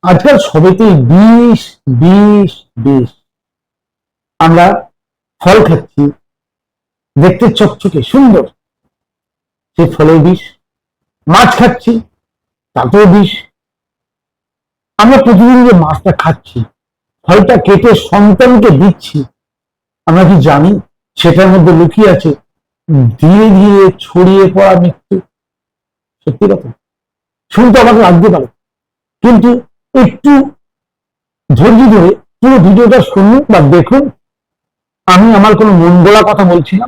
আজকাল সবেতেই বিষ বিষ বিষ। আমরা ফল খাচ্ছি, দেখতে চকচকে সুন্দর, সে ফলে বিষ। মাছ খাচ্ছি, তাতেও বিষ। আমরা প্রতিদিন যে মাছটা খাচ্ছি, ফলটা কেটে সন্তানকে দিচ্ছি, আমরা কি জানি সেটার মধ্যে লুকিয়ে আছে ধীরে ধীরে ছড়িয়ে পড়া মৃত্যু? সত্যি কথা শুনতে আমাকে লাগতে পারে, কিন্তু একটু ধৈর্য ধরে পুরো ভিডিওটা শুনুন বা দেখুন। আমি আমার কোনো মন গড়া কথা বলছি না।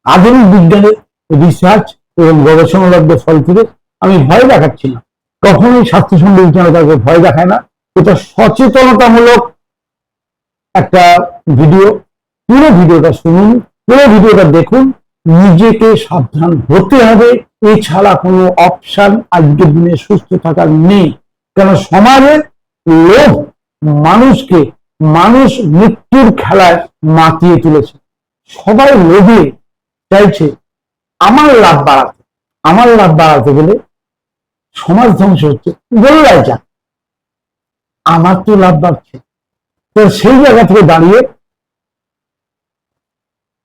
আধুনিক বিজ্ঞানের রিসার্চ এবং গবেষণালব্ধ ফল থেকে আমি ভয় দেখাচ্ছি না। কখনোই স্বাস্থ্যসম্মত বিজ্ঞান কাউকে ভয় দেখায় না। এটা সচেতনতামূলক একটা ভিডিও। পুরো ভিডিওটা শুনুন, পুরো ভিডিওটা দেখুন, নিজেকে সাবধান হতে হবে। এছাড়া কোনো অপশন আজকের দিনে সুস্থ থাকার নেই। কেন সমাজে লোভ মানুষকে মানুষ মৃত্যুর খেলায় মাতিয়ে তুলেছে। সবাই লোভে চাইছে আমার লাভ বাড়াতে। আমার লাভ বাড়াতে গেলে সমাজ ধ্বংস হচ্ছে, গোল্লায় যাক, আমার তো লাভ বাড়ছে। তো সেই জায়গা থেকে দাঁড়িয়ে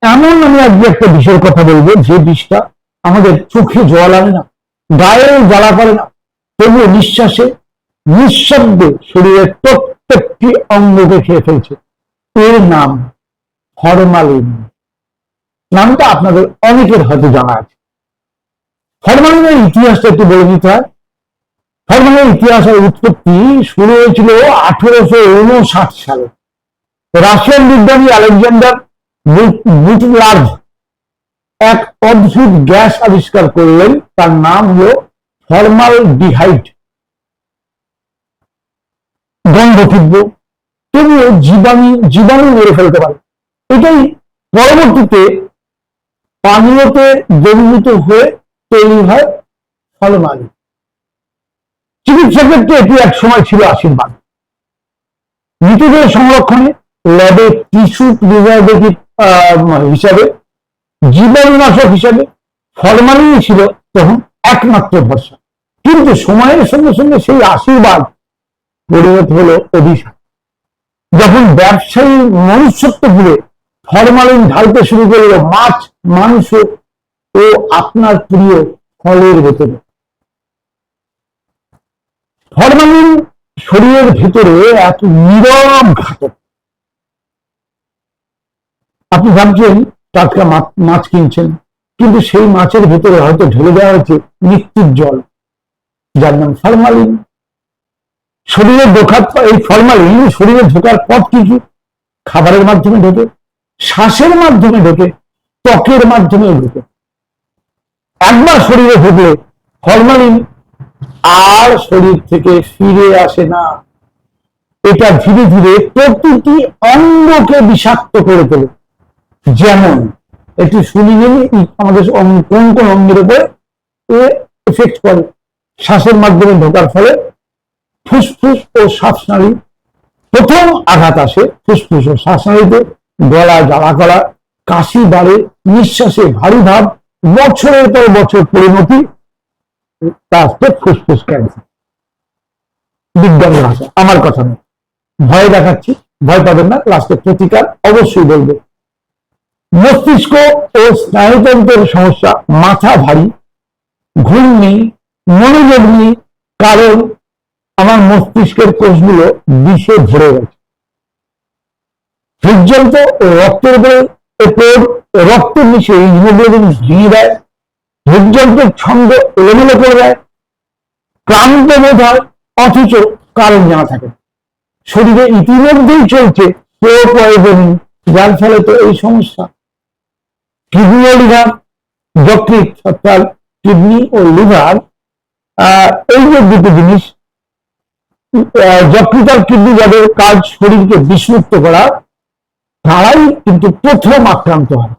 এমন আমি আজকে একটা বিষয়ের কথা বলবো, যে বিষটা আমাদের চোখে জল আনে না, গায়ে জ্বালা করে না, তবুও নিঃশ্বাসে নিঃশব্দে শরীরের প্রত্যেকটি অঙ্গকে খেয়ে ফেলছে। এর নাম ফরমালিন। নামটা আপনাদের অনেকের হয়তো জানা আছে। ফরমালিনের ইতিহাসটা একটু বলে দিতে হয়। ফরমালিনের ইতিহাসের উৎপত্তি শুরু হয়েছিল 1859 সালে। রাশিয়ান বিজ্ঞানী আলেকজান্ডার বুটলার্ভ এক অদ্ভুত গ্যাস আবিষ্কার করলেন, তার নাম হলো ফর্মালডিহাইড। গন্ধ তীব্র, তবুও জীবাণু মেরে ফেলতে পারে। এটাই পরবর্তীতে পানীয়তে দ্রবীভূত হয়ে তৈরি হয় ফরমালিন। চিকিৎসা ক্ষেত্রে এটি এক সময় ছিল আশীর্বাদ। মৃতদেহ সংরক্ষণে, ল্যাবে টিস্যু প্রিজারভেটিভ হিসাবে, জীবাণুনাশক হিসাবে ফরমালিন ছিল তখন একমাত্র ভরসা। কিন্তু সময়ের সঙ্গে সঙ্গে সেই আশীর্বাদ পরিণত হলো অভিশাপ। যখন ব্যবসায়ী মনুষ্যত্ব ভুলে ফরমালিন ঢালতে শুরু করলো মাছ, মাংস ও আপনার প্রিয় ফলের ভেতরে। ফরমালিন শরীরের ভেতরে এক নীরব ঘাতক। আপনি ভাবছেন টাটকা মাছ কিনছেন, কিন্তু সেই মাছের ভেতরে হয়তো ঢেলে দেওয়া হয়েছে মৃত্যুর জল, যার নাম ফরমালিন। শরীরে ঢোকার এই ফরমালিন শরীরে ঢোকার পথ কি কি? খাবারের মাধ্যমে ঢোকে, শ্বাসের মাধ্যমে ঢোকে, ত্বকের মাধ্যমে ঢোকে। একবার শরীরে ঢুকলে ফরমালিন আর শরীর থেকে ফিরে আসে না। এটা ধীরে ধীরে প্রতিটি অঙ্গকে বিষাক্ত করে তোলে। যেমন একটু শুনি নিন আমাদের কোন কোন অঙ্গের উপরে এফেক্ট করে। শ্বাসের মাধ্যমে ঢোকার ফলে ফুসফুস ও শ্বাসনালী প্রথম আঘাত আসে। ফুসফুস ও শ্বাসনালীতে গলা জ্বালা করা, কাশি বাড়ে, নিঃশ্বাসে ভারী ভাব, বছরের পর বছর পরিণতি, তার ফুসফুস ক্যান্সার। বিজ্ঞানের ভাষা, আমার কথা নয়। ভয় দেখাচ্ছি, ভয় পাবেন না, লাস্টে প্রতিকার অবশ্যই বলবে। মস্তিষ্ক ও স্নায়ুতন্ত্রের সমস্যা, মাথা ভারী, ঘুম নেই, মনোযোগ নেই, কারণ আমার মস্তিষ্কের কোষগুলো বিষে ভরে গেছে। হৃদযন্ত্র ও রক্তের উপর রক্ত মিশে হিমোগ্লোবিন ভেঙে দেয়, হৃদযন্ত্রের ছন্দ এলোমেলো করে দেয়, ক্লান্ত বোধ হয়, অথচ কারণ জানা থাকে। শরীরে ইতিমধ্যেই চলছে পয়জনিং, যার ফলে তো এই সমস্যা। কিডনি ও লিভার, যকৃৎ অর্থাৎ কিডনি ও লিভার, এই যে দুটো জিনিস, যকৃৎ আর কিডনি যাদের কাজ শরীরকে বিষমুক্ত করা, তারাই কিন্তু প্রথম আক্রান্ত হয়।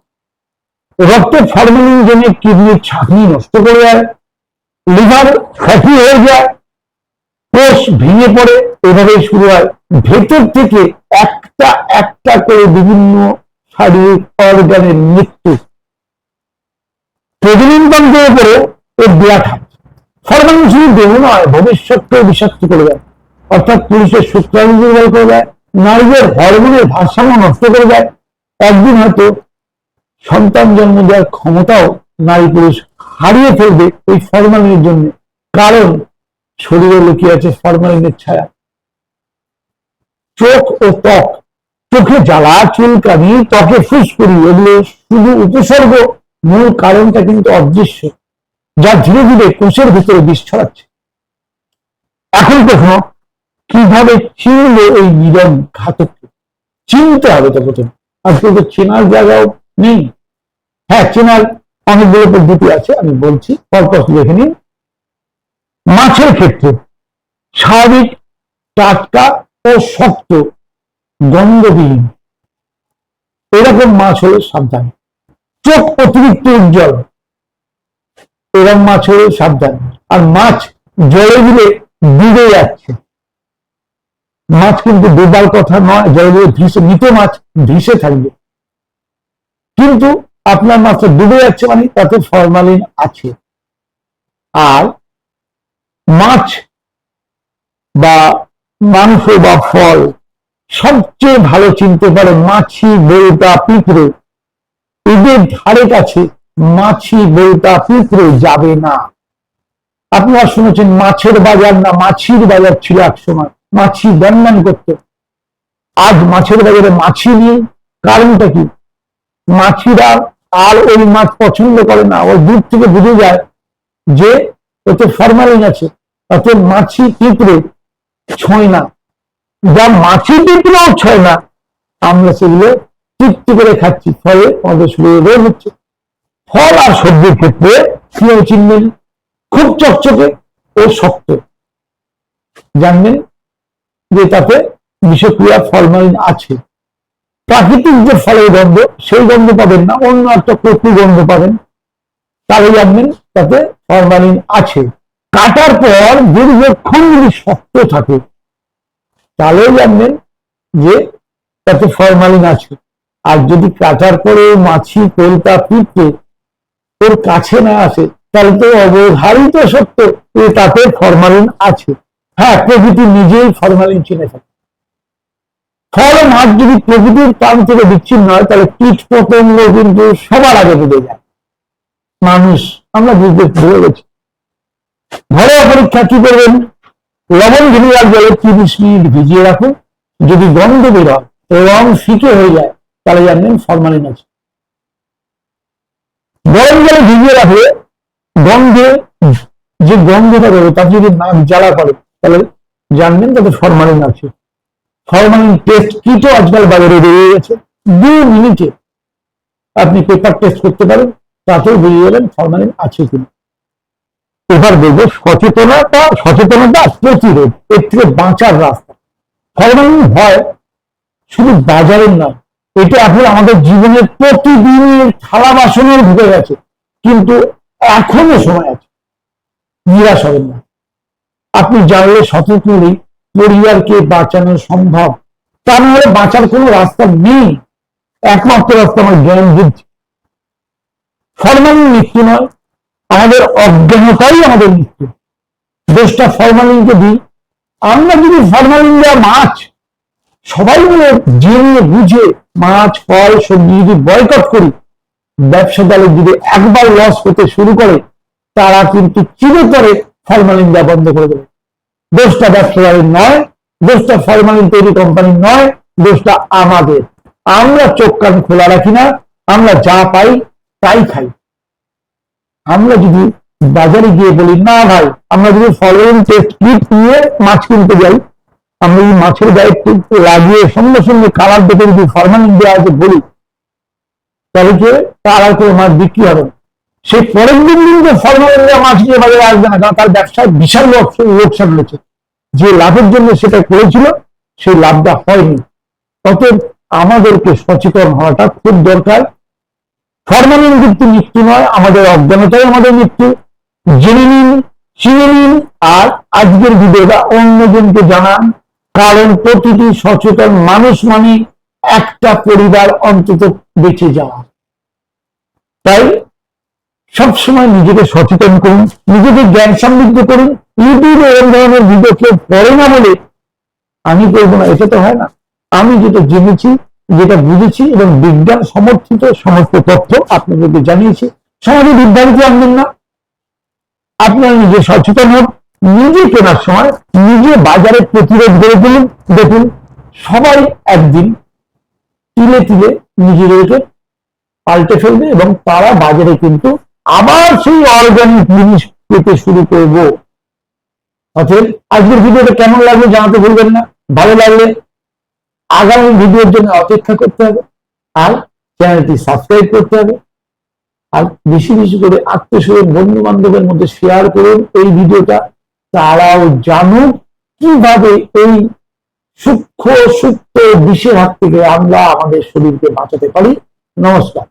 রক্তে ফরমালিন জমে কিডনির ছাঁকনি নষ্ট করে দেয়, লিভার ফ্যাটি হয়ে যায়, কোষ ভেঙে পড়ে। এভাবেই শুরু হয় ভেতর থেকে একটা একটা করে বিভিন্ন শারীরিক অর্গানের মৃত্যু। প্রজনন তন্ত্রের উপরে এর বিরাট হাত। ফরমালিন শুধু দেহ নয়, ভবিষ্যৎকেও বিষাক্ত করে দেয়। অর্থাৎ পুরুষের শুক্রাণু দুর্বল করে দেয়, নারীদের হরমোনের ভারসাম্য নষ্ট করে দেয়। একদিন হয়তো সন্তান জন্ম দেওয়ার ক্ষমতাও নারী পুরুষ হারিয়ে ফেলবে এই ফরমালিনের জন্য। কারণ শরীরে লুকিয়ে আছে ফরমালিনের ছায়া। চোখ ও ত্বক, চোখে জ্বালা, চুলকানি, ত্বকে ফুসকুড়ি, এগুলো শুধু উপসর্গ, মূল কারণটা কিন্তু অদৃশ্য, যা ধীরে ধীরে কোষের ভিতরে বিষ ছড়াচ্ছে। এখন প্রশ্ন, কিভাবে চিনবে এই নিরম ঘাতককে? চিনতে হবে তো প্রথমে। আজকে তো চেনার জায়গাও নেই। হ্যাঁ, চেনার অনেকগুলো পদ্ধতি আছে, আমি বলছি, পরপর দেখে নিন। মাছের ক্ষেত্রে স্বাভাবিক, টাটকা ও শক্ত, গন্ধবিহীন এরকম মাছ হলে সাবধান। চোখ অতিরিক্ত উজ্জ্বল, এরকম মাছ হলে সাবধান। আর মাছ জলে দিলে ডুবে যাচ্ছে, মাছ কিন্তু ডুবার কথা নয়, জলে দিলে ভেসে, মৃত মাছ ভেসে থাকবে, কিন্তু আপনার মাছটা ডুবে যাচ্ছে মানে তাতে ফরমালিন আছে। আর মাছ বা মাংস বা ফল সবচেয়ে ভালো চিনতে পারে মাছি, বৌটা, পিঁপড়ে। এদের ধারে কাছে মাছি, বৌটা, পিঁপড়ে যাবে না। আপনারা শুনেছেন মাছের বাজার না মাছির বাজার ছিল এক সময়, মাছি দন্ডন করত। আজ মাছের বাজারে মাছি নেই, কারণটা কি? মাছিরা আর ওই মাছ পছন্দ করে না, ওই দূর থেকে বুঝে যায় যে ওতে ফরমালিন আছে, অর্থাৎ মাছি, পিঁপড়ে ছোঁয় না। যা মাছি, পিঁপড়েও ছোঁয় না, আমরা সেগুলো তৃপ্তি করে খাচ্ছি, ফলে আমাদের শরীরে রোগ হচ্ছে। ফল আর সবজির ক্ষেত্রে কিভাবে চিনবেন? খুব চকচকে ও শক্ত, জানবেন যে তাতে বিষক্রিয়া ফরমালিন আছে। প্রাকৃতিক যে ফলের গন্ধ, সেই গন্ধ পাবেন না, অন্য একটা কটু গন্ধ পাবেন, তাহলে জানবেন তাতে ফরমালিন আছে। কাটার পর দীর্ঘক্ষণ যদি শক্ত থাকে, তাহলেও জানবেন যে তাতে ফরমালিন আছে। আর যদি কাটার পরে মাছি, পোলতা, পিঁপড়ে ওর কাছে না আসে, তাহলে তো অবধারিত সত্য যে তাতে ফরমালিন আছে। হ্যাঁ, প্রকৃতি নিজেই ফরমালিন চিনে থাকে। ফল মাছ যদি প্রকৃতির প্রাণ থেকে বিচ্ছিন্ন হয়, তাহলে কীট পতঙ্গ কিন্তু সবার আগে ডুবে যায়। মানুষ আমরা বুঝতে ভুলে গেছি। ঘরোয়া পরীক্ষা কি করবেন? লবণ ভিনিগার জলে 30 মিনিট ভিজিয়ে রাখুন, যদি গন্ধ বের হয়, রং ফিকে হয়ে যায়, তাহলে জানবেন ফরমালিন আছে। গরম জলে ভিজিয়ে রাখলে গন্ধে, যে গন্ধটা বেরোবে তার যদি নাক জ্বালা করে, তাহলে জানবেন তাতে ফরমালিন আছে। ফরমালিন টেস্ট কিটও আজকাল বাজারে বেরিয়ে গেছে, 2 মিনিটে আপনি পেপার টেস্ট করতে পারেন, তাতেও বেরিয়ে যাবেন ফরমালিন আছে কিনা। এবার বলবো সচেতনতা প্রতিরোধ, এর থেকে বাঁচার রাস্তা। ফরমালিন ভয় শুধু বাজারের নয়, এটা এখন আমাদের জীবনের প্রতিদিনের থালা বাসনের ঢুকে গেছে, কিন্তু এখনো সময় আছে, নিরাশ হবেন না। আপনি জানলে সতর্কই পরিবারকে বাঁচানো সম্ভব, তা নাহলে বাঁচার কোনো রাস্তা নেই। একমাত্র রাস্তা আমার জ্ঞান বৃদ্ধি। ফরমালিন মৃত্যু নয়, আমাদের অজ্ঞানতাই আমাদের মৃত্যু। দোষটা ফরমালিনকে দিই। আমরা যদি ফরমালিন দেওয়া মাছ সবাই মিলে জেনে বুঝে মাছ, ফল, সবজি যদি বয়কট করি, ব্যবসাদারের যদি একবার লস হতে শুরু করে, তারা কিন্তু চিরতরে ফরমালিন দেওয়া বন্ধ করে দেবে। দোষটা ব্যবসাদারের নয়, দোষটা ফরমালিন তৈরি কোম্পানির নয়, দোষটা আমাদের। আমরা চোখ কান খোলা রাখি না, আমরা যা পাই তাই খাই। আমরা যদি বাজারে গিয়ে বলি না ভাই, আমরা যদি ফরমালিন টেস্ট কিট নিয়ে মাছ কিনতে যাই, আমরা এই মাছের গায়ে লাগিয়ে সঙ্গে সঙ্গে কালার দেখে যদি ফরমালিন দেওয়া আছে বলি, তাহলে কি কালার করে মাছ বিক্রি হবে না। সে পরের দিন কিন্তু ফরমালিন দেওয়া মাছ নিয়ে বাজারে আসবে না, কারণ তার ব্যবসায় বিশাল লোকসান হয়েছে। যে লাভের জন্য সেটা করেছিল, সেই লাভটা হয়নি। অতএব আমাদেরকে সচেতন হওয়াটা খুব দরকার। ফরমালিন কিন্তু মৃত্যু নয়, আমাদের অজ্ঞানতাই আমাদের মৃত্যু। জেনে নিন, চিনে নিন, আর আজকের ভিডিওটা অন্যজনকে জানান, কারণ প্রতিটি সচেতন মানুষ মানে একটা পরিবার অন্তত বেঁচে যাওয়া। তাই সবসময় নিজেকে সচেতন করুন, নিজেকে জ্ঞান সমৃদ্ধ করুন। ইউটিউবে এরকম ধরনের ভিডিও কেউ পড়ে না বলে আমি করবো না, এটা তো হয় না। আমি যেটা জেনেছি, যেটা বুঝেছি এবং বিজ্ঞান সমর্থিত সমস্ত তথ্য আপনাদেরকে জানিয়েছি। সমাজে বিদ্যার্থী আনবেন না, আপনারা নিজে সচেতন হন, নিজে কেনার সময় নিজে বাজারে প্রতিরোধ গড়ে তুলুন। দেখুন সবাই একদিন তিলে তিলে নিজেদেরকে পাল্টে ফেলবে এবং তারা বাজারে কিন্তু আবার সেই অর্গানিক জিনিস পেতে শুরু করবো। অতএব আজকের ভিডিওটা কেমন লাগলো জানাতে ভুলবেন না। ভালো লাগলে আগামী ভিডিওর জন্য অপেক্ষা করতে হবে, আর চ্যানেলটি সাবস্ক্রাইব করতে হবে, আর বেশি বেশি করে আত্মীয় বন্ধু বান্ধবের মধ্যে শেয়ার করুন এই ভিডিওটা, তারাও জানুক কিভাবে এই সূক্ষ্ম বিষের হাত থেকে আমরা আমাদের শরীরকে বাঁচাতে পারি। নমস্কার।